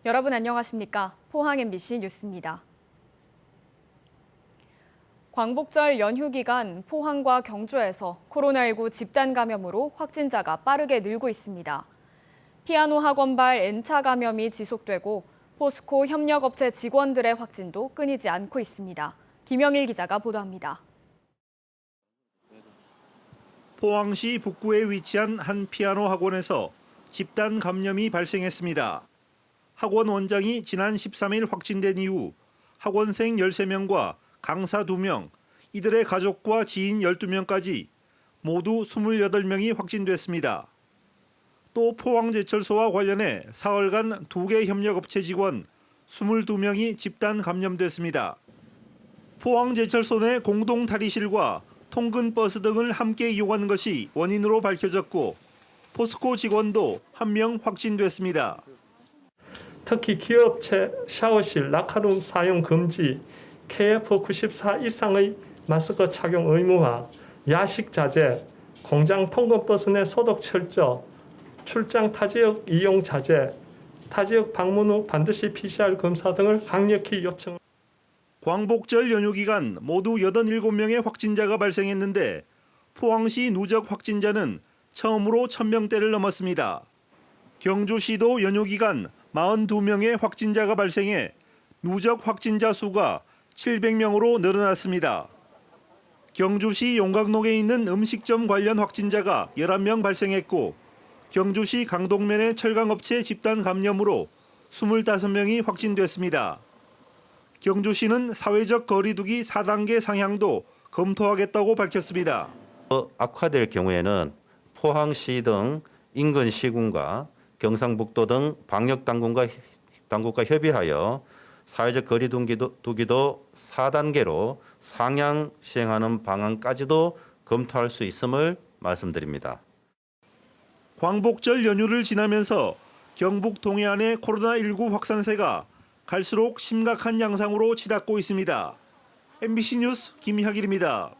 여러분 안녕하십니까? 포항 MBC 뉴스입니다. 광복절 연휴 기간 포항과 경주에서 코로나19 집단 감염으로 확진자가 빠르게 늘고 있습니다. 피아노 학원발 N차 감염이 지속되고 포스코 협력업체 직원들의 확진도 끊이지 않고 있습니다. 김영일 기자가 보도합니다. 포항시 북구에 위치한 한 피아노 학원에서 집단 감염이 발생했습니다. 학원 원장이 지난 13일 확진된 이후 학원생 13명과 강사 2명, 이들의 가족과 지인 12명까지 모두 28명이 확진됐습니다. 또 포항제철소와 관련해 사흘간 2개 협력업체 직원 22명이 집단 감염됐습니다. 포항제철소 내 공동 탈의실과 통근 버스 등을 함께 이용한 것이 원인으로 밝혀졌고 포스코 직원도 1명 확진됐습니다. 특히 기업체 샤워실, 라카룸 사용 금지, KF94 이상의 마스크 착용 의무화, 야식 자제, 공장 통근버스 내 소독 철저, 출장 타지역 이용 자제, 타지역 방문 후 반드시 PCR 검사 등을 강력히 요청. 광복절 연휴 기간 모두 87명의 확진자가 발생했는데 포항시 누적 확진자는 처음으로 1000명대를 넘었습니다. 경주시도 연휴 기간 42명의 확진자가 발생해 누적 확진자 수가 700명으로 늘어났습니다. 경주시 용각동에 있는 음식점 관련 확진자가 11명 발생했고 경주시 강동면의 철강업체 집단 감염으로 25명이 확진됐습니다. 경주시는 사회적 거리두기 4단계 상향도 검토하겠다고 밝혔습니다. 악화될 경우에는 포항시 등 인근 시군과 경상북도 등 방역당국과 협의하여 사회적 거리두기도 4단계로 상향 시행하는 방안까지도 검토할 수 있음을 말씀드립니다. 광복절 연휴를 지나면서 경북 동해안의 코로나19 확산세가 갈수록 심각한 양상으로 치닫고 있습니다. MBC 뉴스 김학일입니다.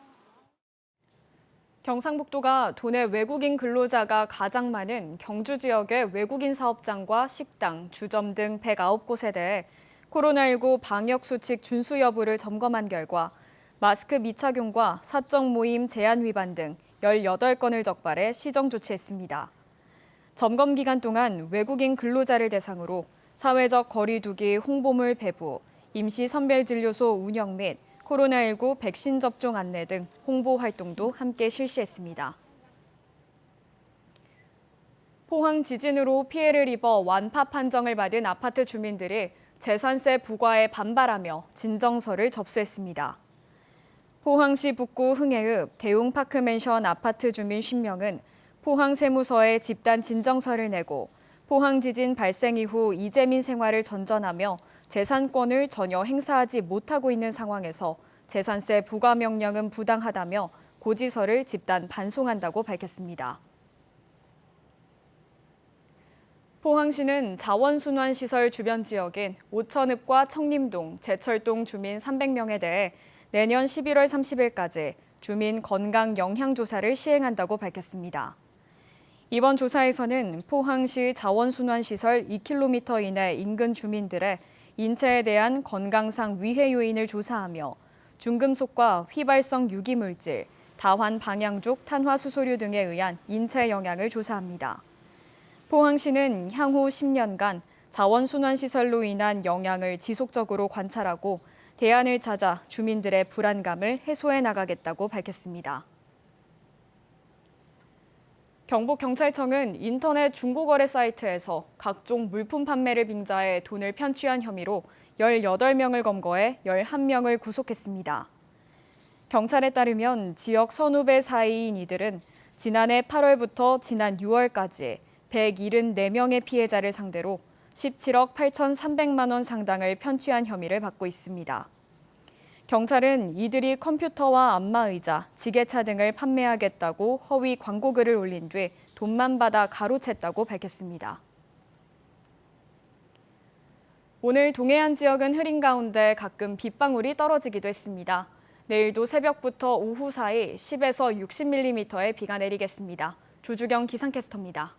경상북도가 도내 외국인 근로자가 가장 많은 경주 지역의 외국인 사업장과 식당, 주점 등 109곳에 대해 코로나19 방역수칙 준수 여부를 점검한 결과 마스크 미착용과 사적 모임 제한 위반 등 18건을 적발해 시정 조치했습니다. 점검 기간 동안 외국인 근로자를 대상으로 사회적 거리두기 홍보물 배부, 임시 선별진료소 운영 및 코로나19 백신 접종 안내 등 홍보 활동도 함께 실시했습니다. 포항 지진으로 피해를 입어 완파 판정을 받은 아파트 주민들이 재산세 부과에 반발하며 진정서를 접수했습니다. 포항시 북구 흥해읍 대웅파크맨션 아파트 주민 10명은 포항세무서에 집단 진정서를 내고 포항 지진 발생 이후 이재민 생활을 전전하며 재산권을 전혀 행사하지 못하고 있는 상황에서 재산세 부과 명령은 부당하다며 고지서를 집단 반송한다고 밝혔습니다. 포항시는 자원순환시설 주변 지역인 오천읍과 청림동, 제철동 주민 300명에 대해 내년 11월 30일까지 주민 건강 영향조사를 시행한다고 밝혔습니다. 이번 조사에서는 포항시 자원순환시설 2km 이내 인근 주민들의 인체에 대한 건강상 위해 요인을 조사하며 중금속과 휘발성 유기물질, 다환 방향족 탄화수소류 등에 의한 인체 영향을 조사합니다. 포항시는 향후 10년간 자원순환시설로 인한 영향을 지속적으로 관찰하고 대안을 찾아 주민들의 불안감을 해소해 나가겠다고 밝혔습니다. 경북경찰청은 인터넷 중고거래 사이트에서 각종 물품 판매를 빙자해 돈을 편취한 혐의로 18명을 검거해 11명을 구속했습니다. 경찰에 따르면 지역 선후배 사이인 이들은 지난해 8월부터 지난 6월까지 174명의 피해자를 상대로 17억 8,300만 원 상당을 편취한 혐의를 받고 있습니다. 경찰은 이들이 컴퓨터와 안마의자, 지게차 등을 판매하겠다고 허위 광고글을 올린 뒤 돈만 받아 가로챘다고 밝혔습니다. 오늘 동해안 지역은 흐린 가운데 가끔 빗방울이 떨어지기도 했습니다. 내일도 새벽부터 오후 사이 10에서 60mm의 비가 내리겠습니다. 조주경 기상캐스터입니다.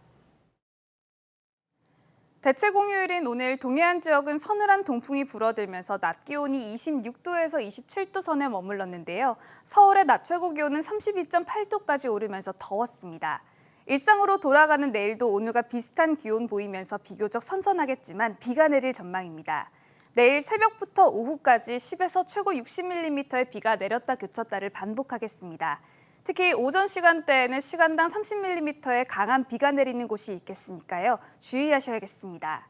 대체 공휴일인 오늘 동해안 지역은 서늘한 동풍이 불어들면서 낮 기온이 26도에서 27도 선에 머물렀는데요. 서울의 낮 최고 기온은 32.8도까지 오르면서 더웠습니다. 일상으로 돌아가는 내일도 오늘과 비슷한 기온 보이면서 비교적 선선하겠지만 비가 내릴 전망입니다. 내일 새벽부터 오후까지 10에서 최고 60mm의 비가 내렸다 그쳤다를 반복하겠습니다. 특히 오전 시간대에는 시간당 30mm의 강한 비가 내리는 곳이 있겠으니까요. 주의하셔야겠습니다.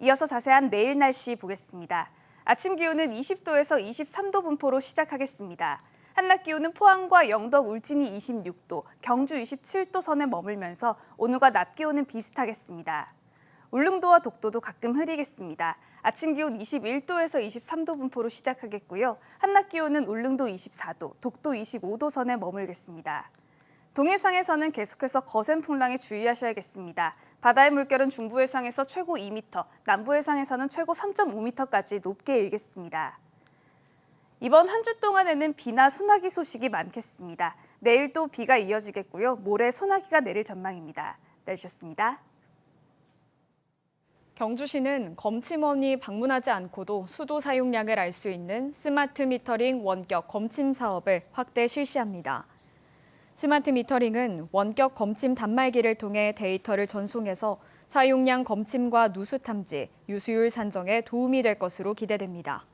이어서 자세한 내일 날씨 보겠습니다. 아침 기온은 20도에서 23도 분포로 시작하겠습니다. 한낮 기온은 포항과 영덕, 울진이 26도, 경주 27도 선에 머물면서 오늘과 낮 기온은 비슷하겠습니다. 울릉도와 독도도 가끔 흐리겠습니다. 아침 기온 21도에서 23도 분포로 시작하겠고요. 한낮 기온은 울릉도 24도, 독도 25도 선에 머물겠습니다. 동해상에서는 계속해서 거센 풍랑에 주의하셔야겠습니다. 바다의 물결은 중부 해상에서 최고 2m, 남부 해상에서는 최고 3.5m까지 높게 일겠습니다. 이번 한 주 동안에는 비나 소나기 소식이 많겠습니다. 내일도 비가 이어지겠고요. 모레 소나기가 내릴 전망입니다. 날씨였습니다. 경주시는 검침원이 방문하지 않고도 수도 사용량을 알 수 있는 스마트 미터링 원격 검침 사업을 확대 실시합니다. 스마트 미터링은 원격 검침 단말기를 통해 데이터를 전송해서 사용량 검침과 누수 탐지, 유수율 산정에 도움이 될 것으로 기대됩니다.